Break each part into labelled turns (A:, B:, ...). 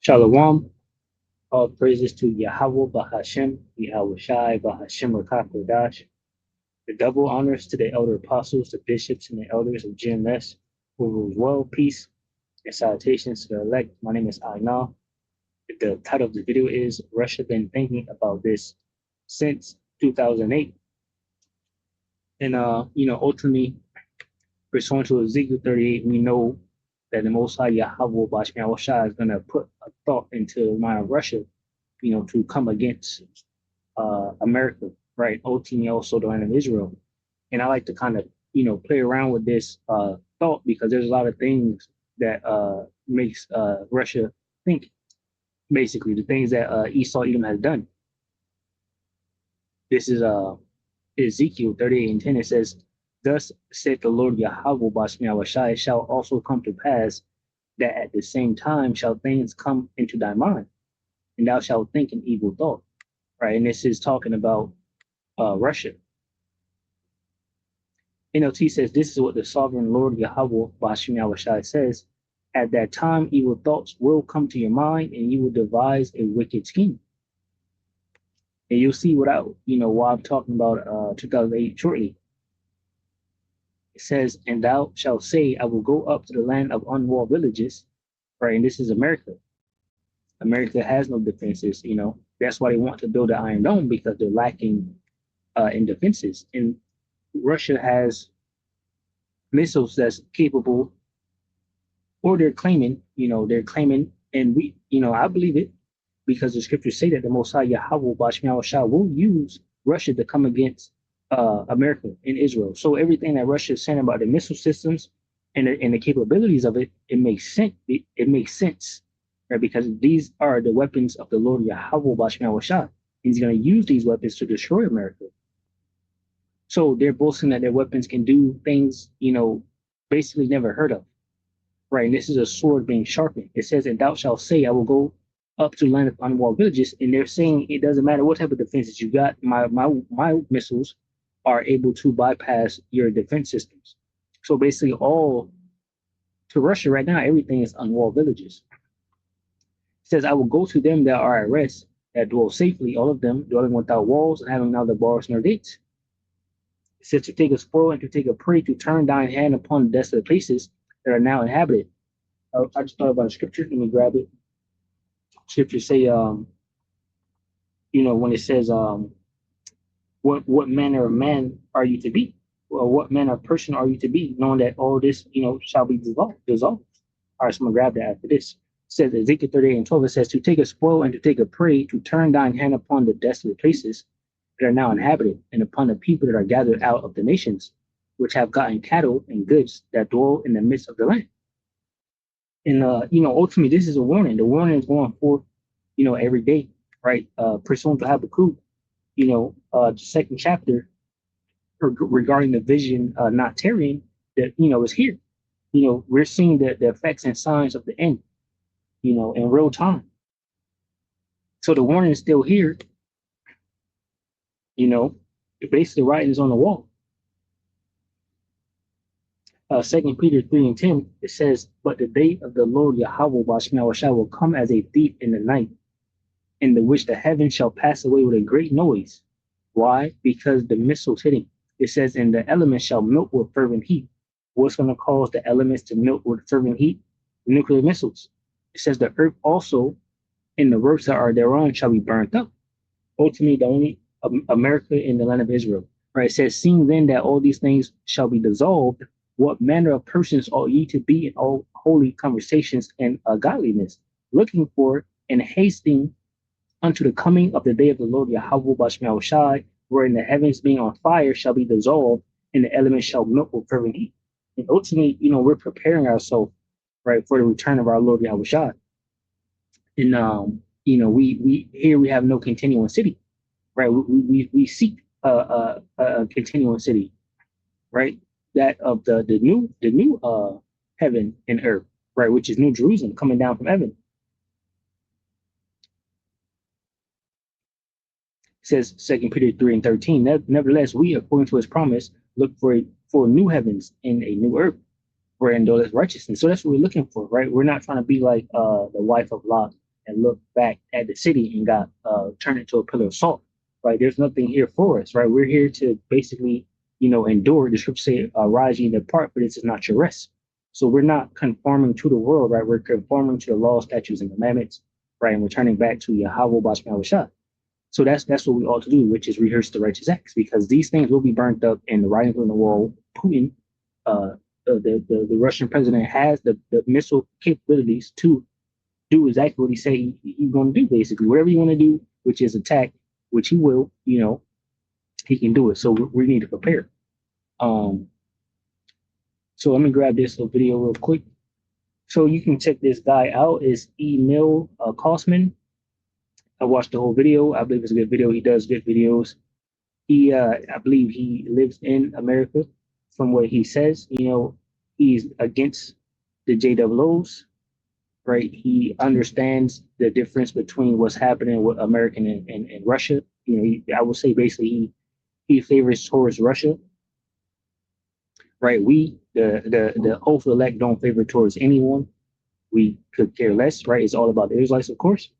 A: Shalom. All praises to Yahweh Bahashem, Yahweh Shai Bahashem Rakakodash. The double honors to the elder apostles, the bishops, and the elders of GMS who rules well, peace, and salutations to the elect. My name is Aina. The title of the video is Russia been thinking about this since 2008. And ultimately, pursuant to Ezekiel 38, we know that the Most High Yahweh Bahashem Shai is going to put a thought into the mind of Russia, to come against America, right? Ultimately, also the land of Israel. And I like to kind of, play around with this thought because there's a lot of things that makes Russia think. Basically, the things that Esau Edom has done. This is Ezekiel 38:10. It says, "Thus said the Lord Yahweh Basmi Shai, shall also come to pass that at the same time shall things come into thy mind, and thou shalt think an evil thought." Right, and this is talking about Russia. NLT says, "This is what the sovereign Lord Yahweh Bashim Yahushai says. At that time, evil thoughts will come to your mind, and you will devise a wicked scheme." And you'll see what why I'm talking about 2008 shortly. It says, "And thou shalt say, I will go up to the land of unwalled villages." Right, and this is America. America has no defenses. That's why they want to build an Iron Dome, because they're lacking in defenses. And Russia has missiles that's capable, or they're claiming, and I believe it, because the scriptures say that the Most High Yahweh Bashmiah Shah will use Russia to come against America and Israel. So everything that Russia is saying about the missile systems and the capabilities of it, it makes sense. It makes sense, right? Because these are the weapons of the Lord Yahweh Bashmiah Shah. He's going to use these weapons to destroy America. So they're boasting that their weapons can do things, basically never heard of, right? And this is a sword being sharpened. It says, "And thou shalt say, I will go up to the land of unwalled villages." And they're saying it doesn't matter what type of defenses you got. My missiles are able to bypass your defense systems. So basically, all to Russia right now, everything is unwalled villages. It says, "I will go to them that are at rest, that dwell safely, all of them dwelling without walls and having neither bars nor gates." It says, "To take a spoil and to take a prey, to turn thine hand upon the desolate places that are now inhabited." I just thought about a scripture. Let me grab it. Scripture say, when it says, what manner of man are you to be? Or what manner of person are you to be, knowing that all this, shall be dissolved. All right, so I'm going to grab that after this. It says, Ezekiel 38:12, it says, "To take a spoil and to take a prey, to turn thine hand upon the desolate places that are now inhabited, and upon the people that are gathered out of the nations, which have gotten cattle and goods that dwell in the midst of the land." And ultimately, this is a warning. The warning is going forth, every day, right? Pursuant to Habakkuk, the second chapter regarding the vision not tarrying, that is here. We're seeing the effects and signs of the end, in real time. So the warning is still here. Basically, writing is on the wall. 2 Peter 3:10, it says, "But the day of the Lord Yahweh Bashmiah will come as a thief in the night, in the which the heavens shall pass away with a great noise." Why? Because the missiles hitting. It says, "And the elements shall melt with fervent heat." What's going to cause the elements to melt with fervent heat? The nuclear missiles. It says, "The earth also and the works that are thereon shall be burnt up." Ultimately, the only America and the land of Israel. Right? It says, "Seeing then that all these things shall be dissolved, what manner of persons ought ye to be in all holy conversations and godliness, looking for and hasting unto the coming of the day of the Lord Yahweh Bashmiah Shai, wherein the heavens being on fire shall be dissolved, and the elements shall melt with fervent heat." And ultimately, we're preparing ourselves, right, for the return of our Lord Yahweh Shai. And we here we have no continuing city, right? We seek a continuing city, right? That of the new heaven and earth, right, which is New Jerusalem coming down from heaven. It says 2 Peter 3:13, "Nevertheless, we, according to his promise, look for new heavens and a new earth, wherein dwelleth righteousness." So that's what we're looking for, right? We're not trying to be like the wife of Lot and looked back at the city and got turned into a pillar of salt. Right? There's nothing here for us. Right? We're here to basically, endure. The scripture say, "Rise ye and depart, for this is not your rest." So we're not conforming to the world, right? We're conforming to the law, statutes, and commandments, right? And we're turning back to Yahweh Bashma Shah. So that's what we ought to do, which is rehearse the righteous acts, because these things will be burnt up in the writings on the wall. Putin, the Russian president, has the missile capabilities to do exactly what he said he's going to do, basically. Whatever you want to do, which is attack, which he will, he can do it. So we need to prepare. So let me grab this little video real quick. So you can check this guy out. It's Emil Kosman. I watched the whole video. I believe it's a good video. He does good videos. I believe he lives in America. From what he says, he's against the JOOs, right? He understands the difference between what's happening with American and Russia. I would say basically he favors towards Russia, right? We, the hopeful elect, don't favor towards anyone. We could care less, right? It's all about the Israelites, of course.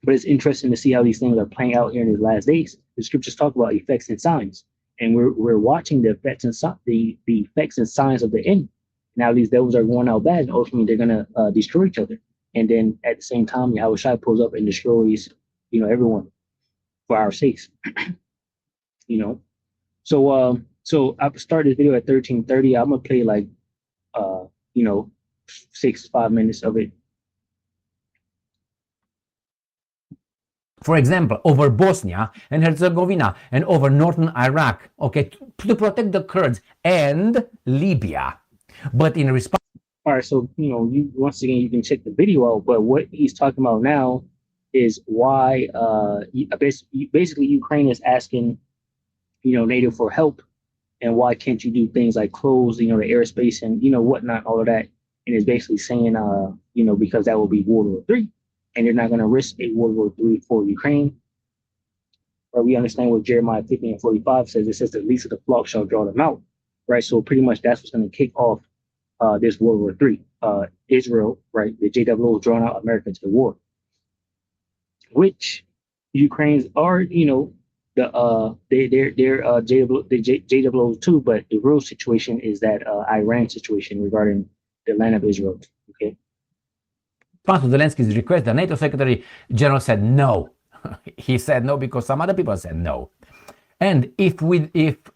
A: But it's interesting to see how these things are playing out here in these last days. The scriptures talk about effects and signs, and we're watching the effects and the effects and signs of the end. Now these devils are going out bad, and ultimately they're gonna destroy each other. And then at the same time, Yahweh Shai pulls up and destroys, everyone for our sakes. So I started this video at 13:30. I'm gonna play like 5 minutes of it.
B: For example, over Bosnia and Herzegovina and over northern Iraq, okay, to protect the Kurds and Libya. But in response...
A: All right, so, you once again, you can check the video out, but what he's talking about now is why basically Ukraine is asking, NATO for help, and why can't you do things like close, the airspace and, whatnot, all of that. And it's basically saying, because that will be World War III. And they're not going to risk a World War III for Ukraine. Or we understand what Jeremiah 50:45 says. It says the least of the flock shall draw them out, right? So pretty much that's what's going to kick off this World War III. Israel, right? The JOOs drawing out America to the war, which Ukrainians are, they're JOOs too. But the real situation is that Iran situation regarding the land of Israel. Okay.
B: To Zelensky's request, the NATO Secretary General said no. He said no because some other people said no. And if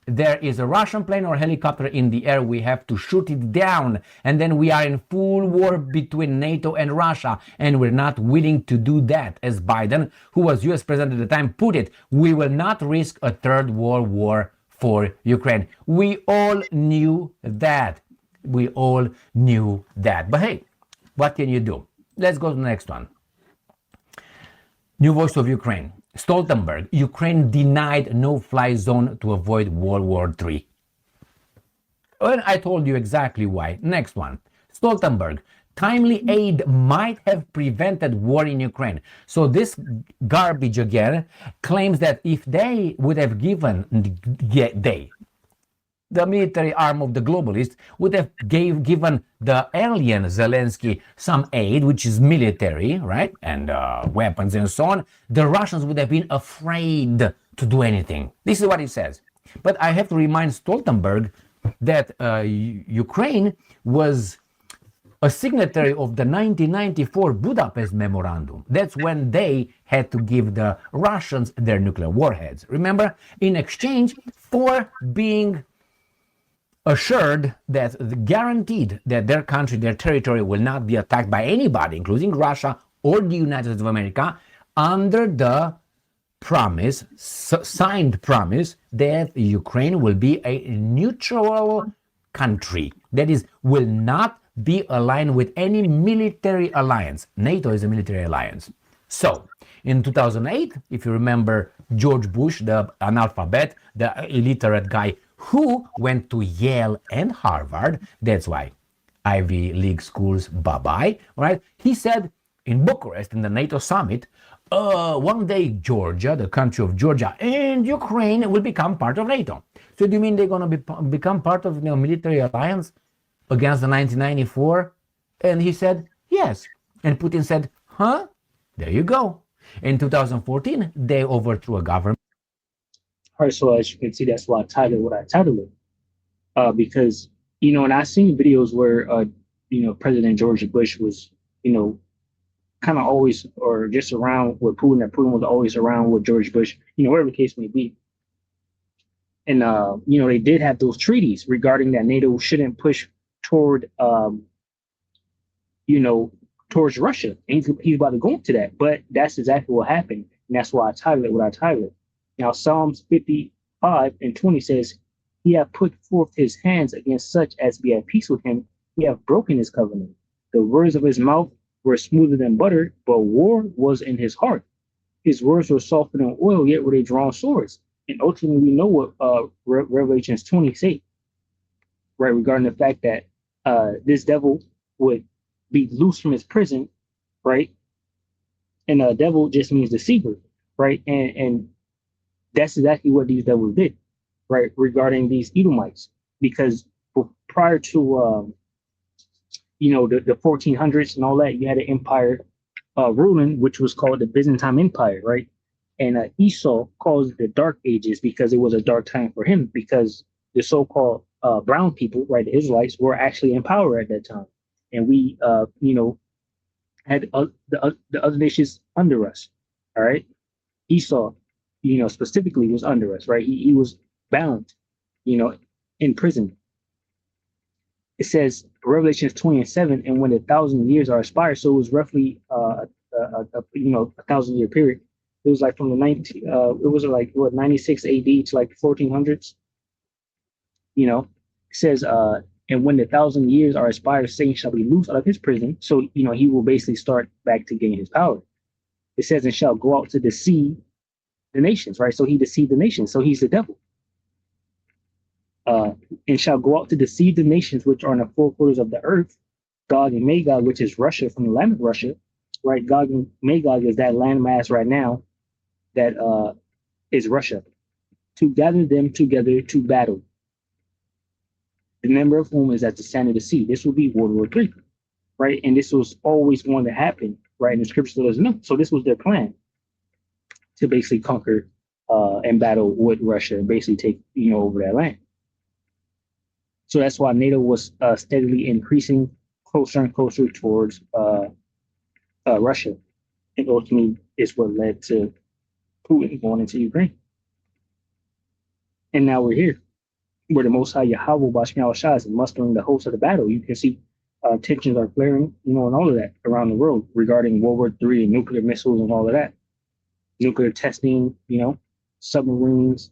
B: there is a Russian plane or helicopter in the air, we have to shoot it down. And then we are in full war between NATO and Russia. And we're not willing to do that. As Biden, who was US president at the time, put it, we will not risk a third world war for Ukraine. We all knew that. But hey, what can you do? Let's go to the next one. New voice of Ukraine. Stoltenberg, Ukraine denied no-fly zone to avoid World War III. And I told you exactly why. Next one. Stoltenberg, timely aid might have prevented war in Ukraine. So this garbage again claims that if they would have given, the military arm of the globalists would have given the alien Zelensky some aid, which is military, right, and weapons and so on, the Russians would have been afraid to do anything. This is what he says. But I have to remind Stoltenberg that Ukraine was a signatory of the 1994 Budapest Memorandum. That's when they had to give the Russians their nuclear warheads. Remember, in exchange for being assured that guaranteed that their country, their territory will not be attacked by anybody, including Russia or the United States of America, under the promise, signed promise that Ukraine will be a neutral country. That is, will not be aligned with any military alliance. NATO is a military alliance. So, in 2008, if you remember George Bush, the analphabet, the illiterate guy, who went to Yale and Harvard, that's why Ivy League schools, bye-bye, right? He said in Bucharest, in the NATO summit, one day Georgia, the country of Georgia, and Ukraine will become part of NATO. So do you mean they're going to become part of the military alliance against the 1994? And he said, yes. And Putin said, huh? There you go. In 2014, they overthrew a government.
A: All right, so as you can see, that's why I titled what I titled it. Because, and I've seen videos where, President George Bush was, kind of always, or just around with Putin, that Putin was always around with George Bush, whatever the case may be. And, they did have those treaties regarding that NATO shouldn't push toward, towards Russia. And he's about to go into that. But that's exactly what happened. And that's why I titled it what I titled it. Now, Psalms 55:20 says, he hath put forth his hands against such as be at peace with him. He hath broken his covenant. The words of his mouth were smoother than butter, but war was in his heart. His words were softer than oil, yet were they drawn swords. And ultimately, we know what Revelations 20 say, right, regarding the fact that this devil would be loose from his prison, right? And devil just means deceiver, right? And that's exactly what these devils did, right, regarding these Edomites. Because prior to, the 1400s and all that, you had an empire ruling, which was called the Byzantine Empire, right? And Esau calls it the Dark Ages because it was a dark time for him, because the so-called brown people, right, the Israelites, were actually in power at that time. And we, had the other nations under us, all right? Esau, specifically was under us, right? He was bound, in prison. It says, Revelations 20:7, and when 1,000 years are expired, so it was roughly, a 1,000-year period. It was like from the 96 AD to like 1400s. It says, and when 1,000 years are expired, Satan shall be loosed out of his prison. So, he will basically start back to gain his power. It says, and shall go out to deceive the nations, right? So he deceived the nations. So he's the devil. And shall go out to deceive the nations which are in the four quarters of the earth, Gog and Magog, which is Russia, from the land of Russia, right? Gog and Magog is that landmass right now that is Russia, to gather them together to battle. The number of whom is at the sand of the sea. This will be World War III, right? And this was always going to happen, right? And the scripture doesn't know. So this was their plan to basically conquer and battle with Russia and basically take, over that land. So that's why NATO was steadily increasing closer and closer towards Russia. And ultimately is what led to Putin going into Ukraine. And now we're here, where the Most High Yahweh Bashmiel Shah is mustering the host of the battle. You can see tensions are flaring, and all of that around the world regarding World War III and nuclear missiles and all of that. Nuclear testing, submarines.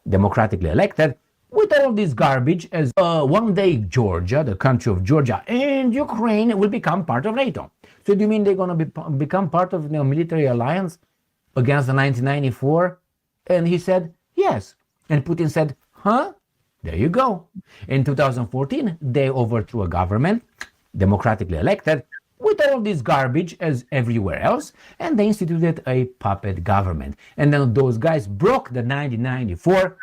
B: Democratically elected, with all this garbage, as one day Georgia, the country of Georgia, and Ukraine will become part of NATO. So do you mean they're going to become part of the military alliance against the 1994? And he said, yes. And Putin said, huh? There you go. In 2014, they overthrew a government, democratically elected, with all this garbage as everywhere else, and they instituted a puppet government. And then those guys broke the 1994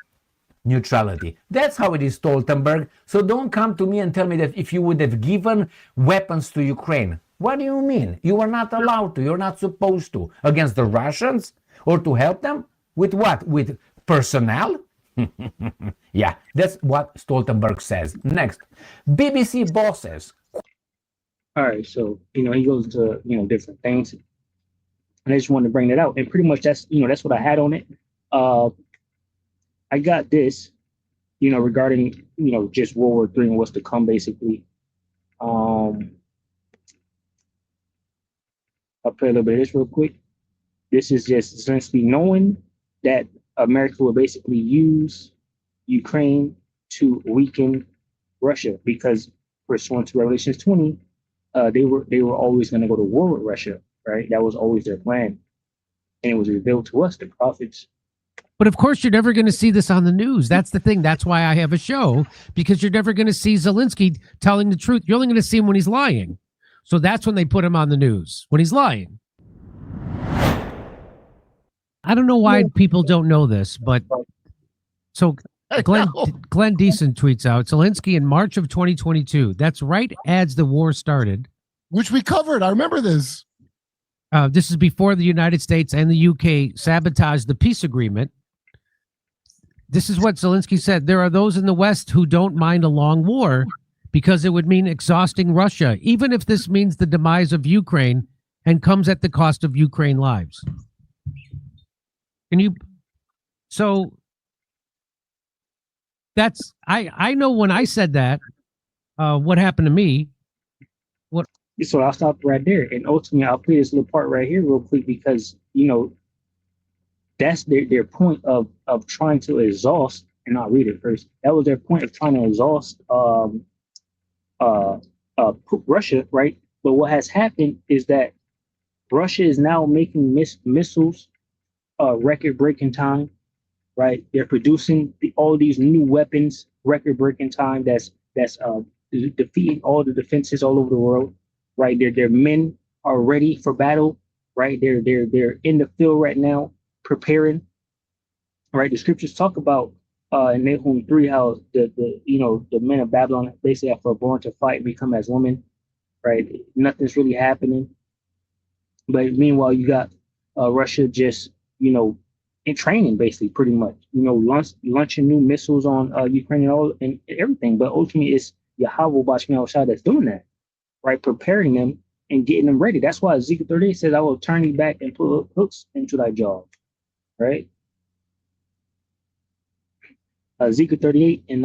B: neutrality. That's how it is, Stoltenberg. So don't come to me and tell me that if you would have given weapons to Ukraine. What do you mean? You are not allowed to. You're not supposed to. Against the Russians? Or to help them? With what? With personnel? Yeah, that's what Stoltenberg says. Next, BBC bosses.
A: All right, so he goes into different things, and I just wanted to bring that out. And pretty much that's that's what I had on it. I got this, regarding just World War III and what's to come, basically. I'll play a little bit of this real quick. This is just essentially knowing that America will basically use Ukraine to weaken Russia, because pursuant to Revelations 20. They were always going to go to war with Russia, right? That was always their plan. And it was revealed to us, the prophets.
C: But of course, you're never going to see this on the news. That's the thing. That's why I have a show, because you're never going to see Zelensky telling the truth. You're only going to see him when he's lying. So that's when they put him on the news, when he's lying. I don't know why people don't know this, but so Glenn Decent tweets out, Zelensky in March of 2022. That's right as the war started.
D: which we covered. I remember this.
C: This is before the United States and the UK sabotaged the peace agreement. This is what Zelensky said. There are those in the West who don't mind a long war because it would mean exhausting Russia, even if this means the demise of Ukraine and comes at the cost of Ukraine lives. So that's, I know when I said that, what happened to me.
A: So I'll stop right there. And ultimately, I'll play this little part right here real quick because, that's their point of trying to exhaust, and I'll read it first. That was their point of trying to exhaust Russia, right? But what has happened is that Russia is now making missiles record-breaking time, right? They're producing all these new weapons record-breaking time that's defeating all the defenses all over the world, right? Their men are ready for battle, right? They're in the field right now, preparing, right? The scriptures talk about in Nahum 3 how the men of Babylon basically are born to fight and become as women, right? Nothing's really happening. But meanwhile, you got Russia just, in training basically pretty much, launching new missiles on Ukraine and everything. But ultimately it's Yahweh Bashmiel Shah that's doing that, right? Preparing them and getting them ready. That's why Ezekiel 38 says, I will turn thee back and put hooks into thy jaw. Right? Ezekiel 38 and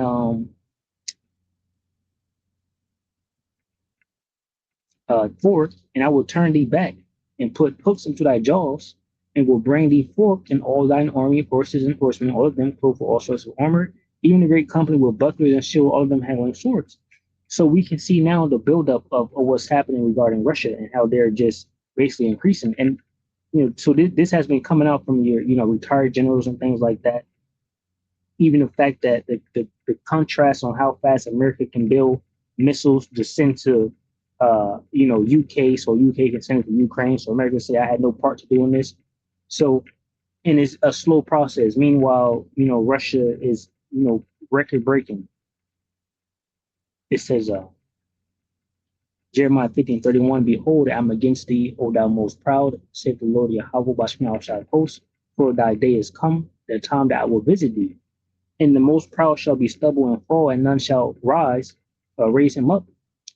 A: 4, and I will turn thee back and put hooks into thy jaws, and will bring thee forth in all thine army, horses and horsemen, all of them clothed with all sorts of armor, even a great company with bucklers and shield, all of them handling swords. So we can see now the buildup of what's happening regarding Russia and how they're just basically increasing. And so this has been coming out from your, retired generals and things like that. Even the fact that the contrast on how fast America can build missiles to send to, UK, so UK can send it to Ukraine. So America say, I had no part to doing this. So, and it's a slow process. Meanwhile, Russia is, record breaking. It says, Jeremiah 15:31, behold, I am against thee, O thou most proud, saith the Lord Yahweh Bashmiel Shah host, for thy day is come, the time that I will visit thee. And the most proud shall be stubble and fall, and none shall raise him up.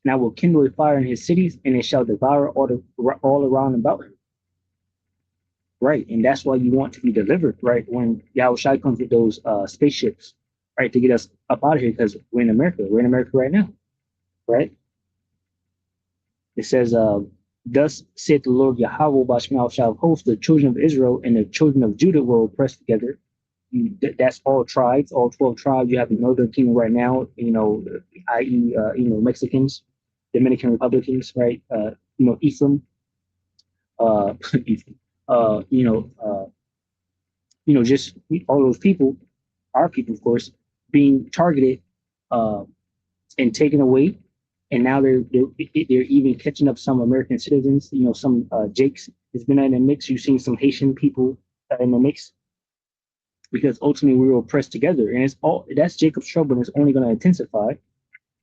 A: And I will kindle a fire in his cities, and it shall devour all around about him. Right, and that's why you want to be delivered, right? When Yahweh Shai comes with those spaceships, right, to get us up out of here, because we're in America right now, right? It says, thus saith the Lord Yahweh Bashmiel Shah of hosts, the children of Israel and the children of Judah were oppressed together. That's all tribes, all 12 tribes. You have the Northern Kingdom right now, i.e., Mexicans, Dominican Republicans, right? Ephraim, just all those people, our people, of course, being targeted and taken away. And now they're even catching up some American citizens. Some Jakes has been in the mix. You've seen some Haitian people in the mix, because ultimately we were oppressed together, and that's Jacob's trouble, and it's only going to intensify.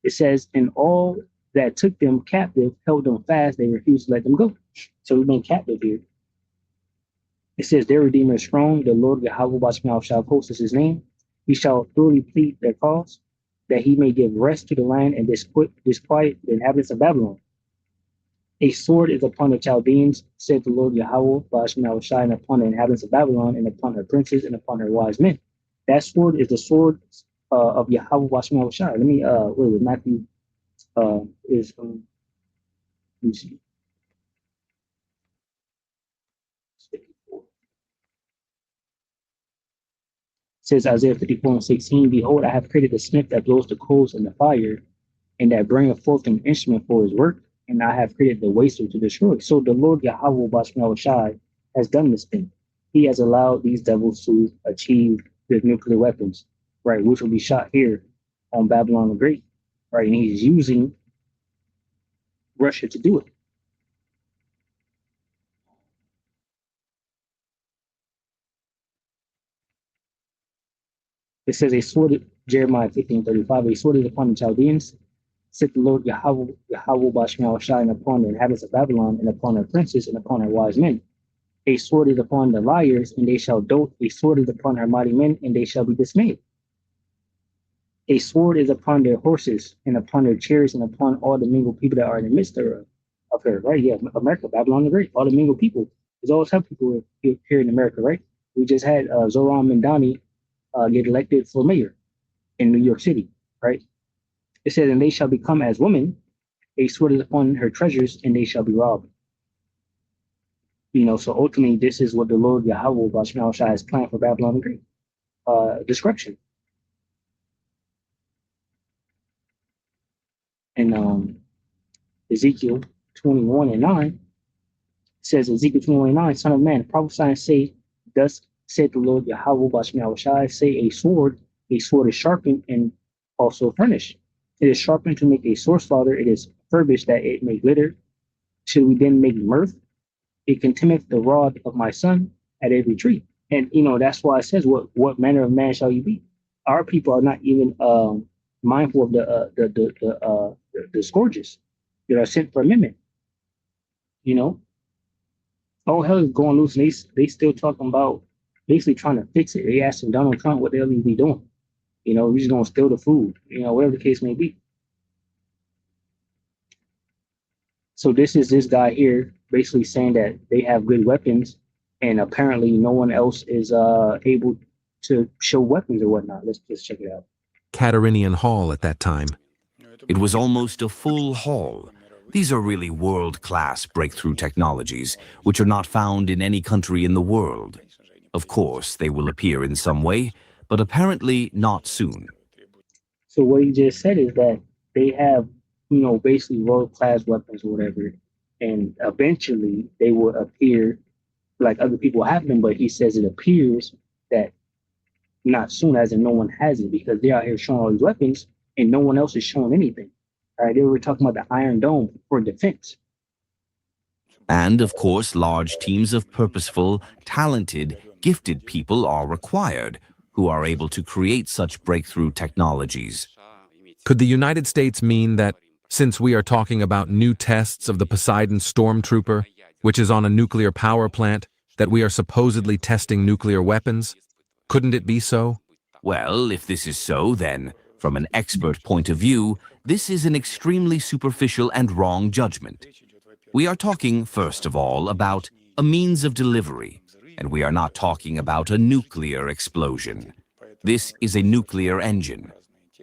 A: It says, and all that took them captive held them fast; they refused to let them go. So we've been captive here. It says, their Redeemer is strong. The Lord Yahweh Bashmiel Shah host is his name. He shall thoroughly plead their cause, that he may give rest to the land and disquiet the inhabitants of Babylon. A sword is upon the Chaldeans, said the Lord Yahweh, Bashmiel Shai, and upon the inhabitants of Babylon, and upon her princes, and upon her wise men. That sword is the sword of Yahweh Bashmiel Shai. Let me, Matthew is, let me see. Says Isaiah 54:16, behold, I have created a smith that blows the coals in the fire, and that bringeth forth an instrument for his work, and I have created the waster to destroy. So the Lord Yahweh Bashmiel Shai has done this thing. He has allowed these devils to achieve their nuclear weapons, right, which will be shot here on Babylon the Great, right, and he's using Russia to do it. It says a sword, Jeremiah 15:35, a sword is upon the Chaldeans, said the Lord Yahweh, Yahweh Bashmiel Shine upon the inhabitants of Babylon, and upon their princes, and upon their wise men. A sword is upon the liars, and they shall dote. A sword is upon her mighty men, and they shall be dismayed. A sword is upon their horses, and upon their chariots, and upon all the mingled people that are in the midst of her. Right? Yeah, America, Babylon the Great, all the mingled people. There's always have people here in America, right? We just had Zoran Mandani get elected for mayor in New York City, right? It says, and they shall become as women. A sword is upon her treasures, and they shall be robbed. You know, so ultimately, this is what the Lord Yahweh Bashmiel Shai has planned for Babylon the Great. Destruction. And Ezekiel 21:9 says, Ezekiel 21:9, Son of man, prophesy and say, thus said the Lord Yahweh Bashmiel Shai, say a sword is sharpened and also furnished. It is sharpened to make a sword slaughter. It is furbished that it may glitter. Should we then make mirth? It contemneth the rod of my son at every tree. And, you know, that's why it says, what manner of man shall you be? Our people are not even mindful of the scourges that are sent for amendment. You know, all hell is going loose, and they still talking about basically trying to fix it. They asking Donald Trump what the hell he be doing. You know, we're just gonna steal the food. You know, whatever the case may be. So this is this guy here basically saying that they have good weapons, and apparently no one else is able to show weapons or whatnot. Let's just check it out.
E: Katerinian Hall at that time. It was almost a full hall. These are really world-class breakthrough technologies, which are not found in any country in the world. Of course, they will appear in some way, but apparently not soon.
A: So what he just said is that they have, you know, basically world-class weapons or whatever, and eventually they will appear like other people have them, but he says it appears that not soon, as in no one has it, because they're out here showing all these weapons and no one else is showing anything. All right, they were talking about the Iron Dome for defense.
E: And of course, large teams of purposeful, talented, gifted people are required who are able to create such breakthrough technologies.
F: Could the United States mean that, since we are talking about new tests of the Poseidon Stormtrooper, which is on a nuclear power plant, that we are supposedly testing nuclear weapons? Couldn't it be so?
E: Well, if this is so, then, from an expert point of view, this is an extremely superficial and wrong judgment. We are talking, first of all, about a means of delivery, and we are not talking about a nuclear explosion. This is a nuclear engine,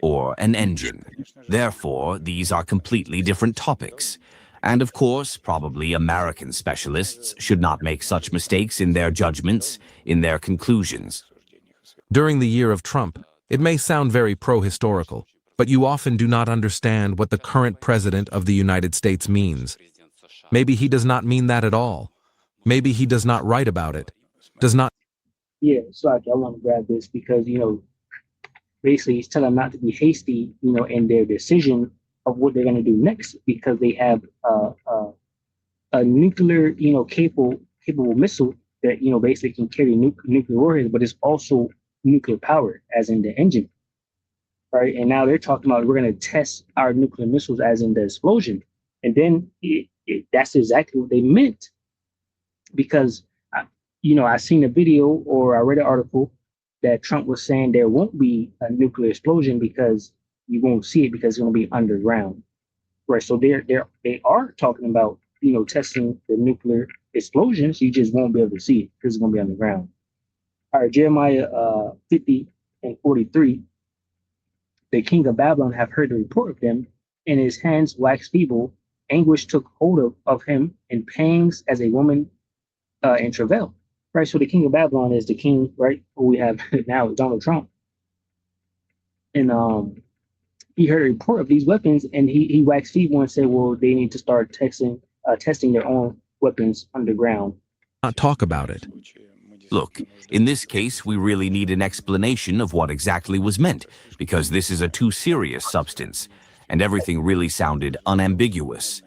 E: or an engine. Therefore, these are completely different topics. And of course, probably American specialists should not make such mistakes in their judgments, in their conclusions.
F: During the year of Trump, it may sound very pro-historical, but you often do not understand what the current president of the United States means. Maybe he does not mean that at all. Maybe he does not write about it. Does not.
A: Yeah, so I want to grab this because, you know, basically he's telling them not to be hasty, you know, in their decision of what they're going to do next, because they have a nuclear, you know, capable missile that, you know, basically can carry nuclear warheads, but it's also nuclear powered, as in the engine, right? And now they're talking about we're going to test our nuclear missiles as in the explosion, and then that's exactly what they meant, because you know, I seen a video or I read an article that Trump was saying there won't be a nuclear explosion because you won't see it because it's going to be underground, right? So they are talking about, you know, testing the nuclear explosions. You just won't be able to see it because it's going to be underground. All right, Jeremiah 50:43. The king of Babylon have heard the report of them, and his hands waxed feeble. Anguish took hold of him, and pangs as a woman in travail. Right, so the king of Babylon is the king, right, who we have now, Donald Trump. And he heard a report of these weapons, and he waxed feeble and said, well, they need to start testing their own weapons underground.
F: Not talk about it.
E: Look, in this case, we really need an explanation of what exactly was meant, because this is a too serious substance, and everything really sounded unambiguous.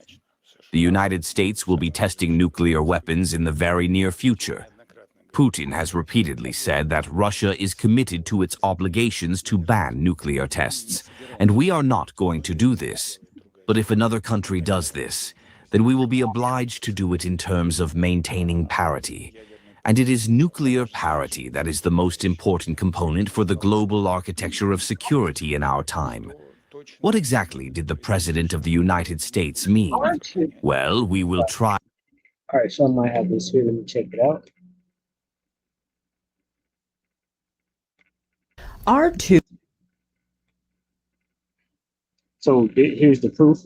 E: The United States will be testing nuclear weapons in the very near future. Putin has repeatedly said that Russia is committed to its obligations to ban nuclear tests, and we are not going to do this. But if another country does this, then we will be obliged to do it in terms of maintaining parity. And it is nuclear parity that is the most important component for the global architecture of security in our time. What exactly did the President of the United States mean? Well, we will try.
A: All right, so I might have this here. Let me check it out.
G: R2.
A: So here's the proof.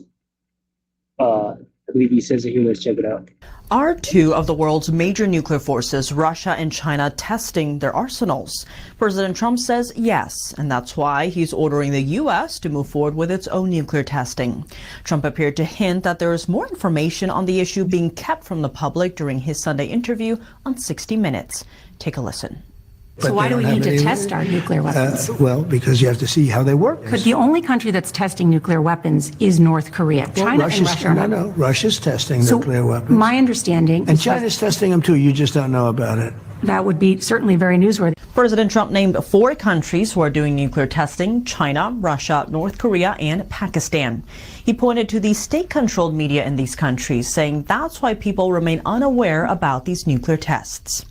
A: I believe he says it here. Let's check it out.
G: Are two of the world's major nuclear forces, Russia and China, testing their arsenals? President Trump says yes, and that's why he's ordering the U.S. to move forward with its own nuclear testing. Trump appeared to hint that there is more information on the issue being kept from the public during his Sunday interview on 60 Minutes. Take a listen.
H: So why do we need to test our nuclear weapons?
I: Well, because you have to see how they work.
H: But the only country that's testing nuclear weapons is North Korea. China and Russia.
I: No, Russia's testing nuclear weapons.
H: My understanding
I: And
H: is
I: China's testing them too. You just don't know about it.
H: that would be certainly very newsworthy.
G: President Trump named 4 countries who are doing nuclear testing: China, Russia, North Korea, and Pakistan. He pointed to the state-controlled media in these countries, saying that's why people remain unaware about these nuclear tests.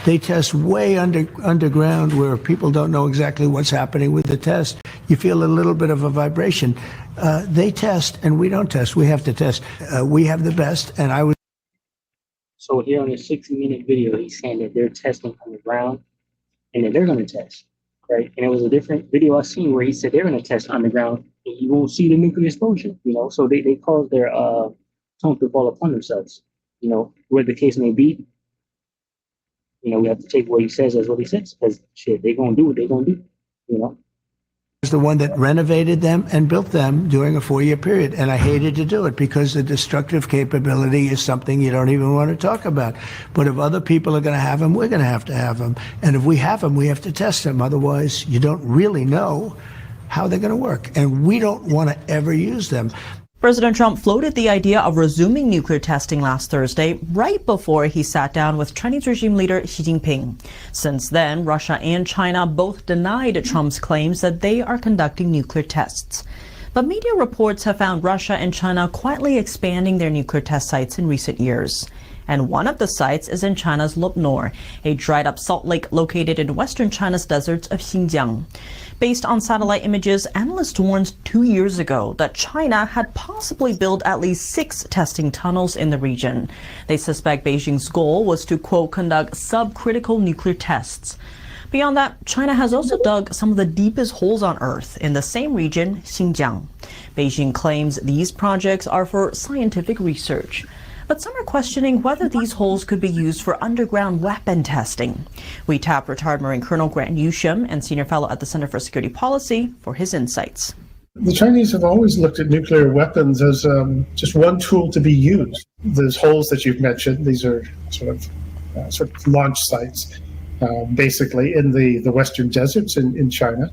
I: They test way underground where people don't know exactly what's happening with the test. You feel a little bit of a vibration. They test and we don't test. We have to test. We have the best. And I was.
A: So here on the 60-minute video, he's saying that they're testing on the ground and that they're going to test, right? And it was a different video I seen where he said they're going to test underground and you won't see the nuclear explosion, you know? So they cause their tone to fall upon themselves, you know, where the case may be. You know, we have to take what he says as what he says, because shit, they're going to do what they're going to do, you know?
I: Was the one that renovated them and built them during a 4-year period. And I hated to do it because the destructive capability is something you don't even want to talk about. But if other people are going to have them, we're going to have them. And if we have them, we have to test them. Otherwise, you don't really know how they're going to work. And we don't want to ever use them.
G: President Trump floated the idea of resuming nuclear testing last Thursday, right before he sat down with Chinese regime leader Xi Jinping. Since then, Russia and China both denied Trump's claims that they are conducting nuclear tests. But media reports have found Russia and China quietly expanding their nuclear test sites in recent years. And one of the sites is in China's Lopnor, a dried-up salt lake located in western China's deserts of Xinjiang. Based on satellite images, analysts warned 2 years ago that China had possibly built at least 6 testing tunnels in the region. They suspect Beijing's goal was to, quote, conduct subcritical nuclear tests. Beyond that, China has also dug some of the deepest holes on Earth in the same region, Xinjiang. Beijing claims these projects are for scientific research. But some are questioning whether these holes could be used for underground weapon testing. We tap retired Marine Colonel Grant Newsham and Senior Fellow at the Center for Security Policy for his insights.
J: The Chinese have always looked at nuclear weapons as just one tool to be used. Those holes that you've mentioned, these are sort of launch sites, basically in the western deserts in China.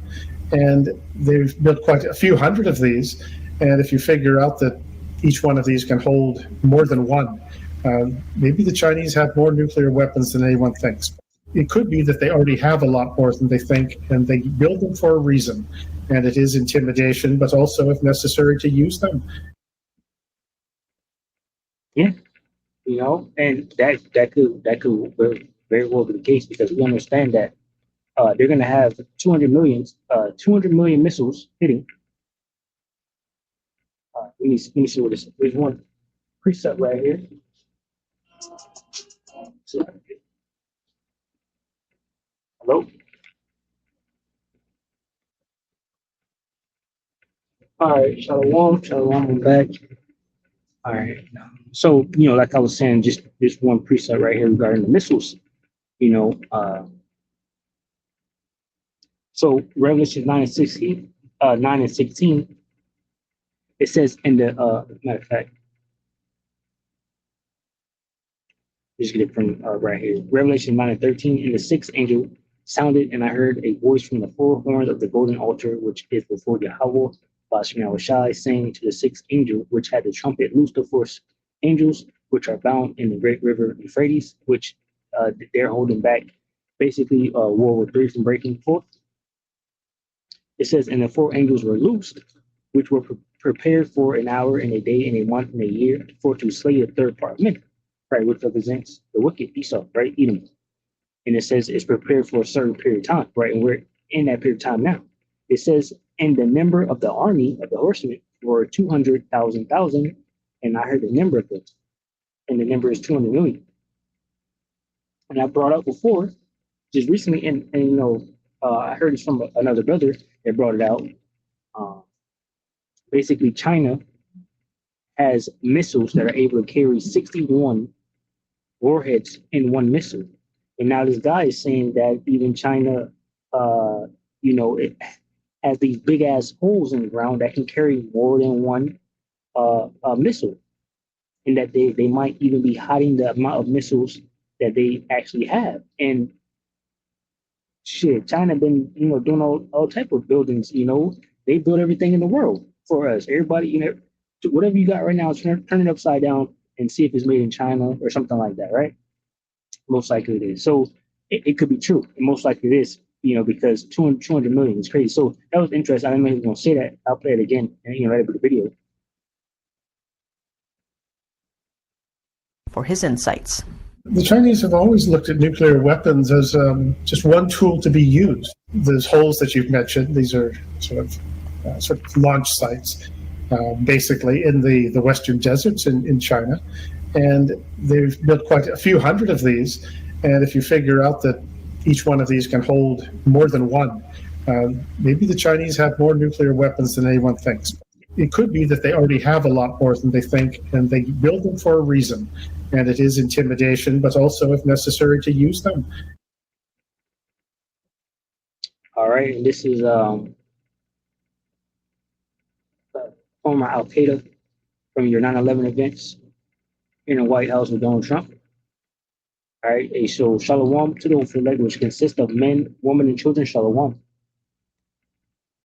J: And they've built quite a few hundred of these. And if you figure out that each one of these can hold more than one, maybe the Chinese have more nuclear weapons than anyone thinks. It could be that they already have a lot more than they think, and they build them for a reason. And it is intimidation, but also, if necessary, to use them.
A: Yeah, you know, and that could very well be the case, because we understand that they're going to have 200 million missiles hitting. Let me see what this is. There's one preset right here. Hello? All right, Shalom, I'm back. All right. So, you know, like I was saying, just one preset right here regarding the missiles, you know. So Revelation 9 and 16, it says in the, matter of fact, just get it from right here. Revelation 9 and 13, and the 6th angel sounded, and I heard a voice from the 4 horns of the golden altar, which is before Yahweh, Bashim Yahushai, saying to the 6th angel, which had the trumpet, loose the 4 angels, which are bound in the great river Euphrates, which they're holding back, basically World War III from breaking forth. It says, and the 4 angels were loosed, which were prepared for an hour and a day and a month and a year for to slay a third part of men, right, which represents the wicked Esau, right, Edom. And it says it's prepared for a certain period of time, right, and we're in that period of time now. It says, and the number of the army of the horsemen were 200,000, and I heard the number of them, and the number is 200 million. And I brought up before, just recently, and you know, I heard it from another brother that brought it out. Basically, China has missiles that are able to carry 61 warheads in one missile. And now this guy is saying that even China, you know, it has these big ass holes in the ground that can carry more than one missile, and that they might even be hiding the amount of missiles that they actually have. And shit, China been, you know, doing all type of buildings. You know, they build everything in the world for us. Everybody, you know, whatever you got right now, turn it upside down and see if it's made in China or something like that, right? Most likely it is. So it could be true. And most likely it is, you know, because 200 million is crazy. So that was interesting. I didn't know he was going to say that. I'll play it again, and you know, right after the video.
G: For his insights.
J: The Chinese have always looked at nuclear weapons as just one tool to be used. Those holes that you've mentioned, these are sort of launch sites, basically in the western deserts in China. And they've built quite a few hundred of these. And if you figure out that each one of these can hold more than one, maybe the Chinese have more nuclear weapons than anyone thinks. It could be that they already have a lot more than they think, and they build them for a reason. And it is intimidation, but also, if necessary, to use them.
A: All right, and this is former Al Qaeda from your 9/11 events in the White House with Donald Trump. All right, so shalom to the elect, which consists of men, women, and children. Shalom.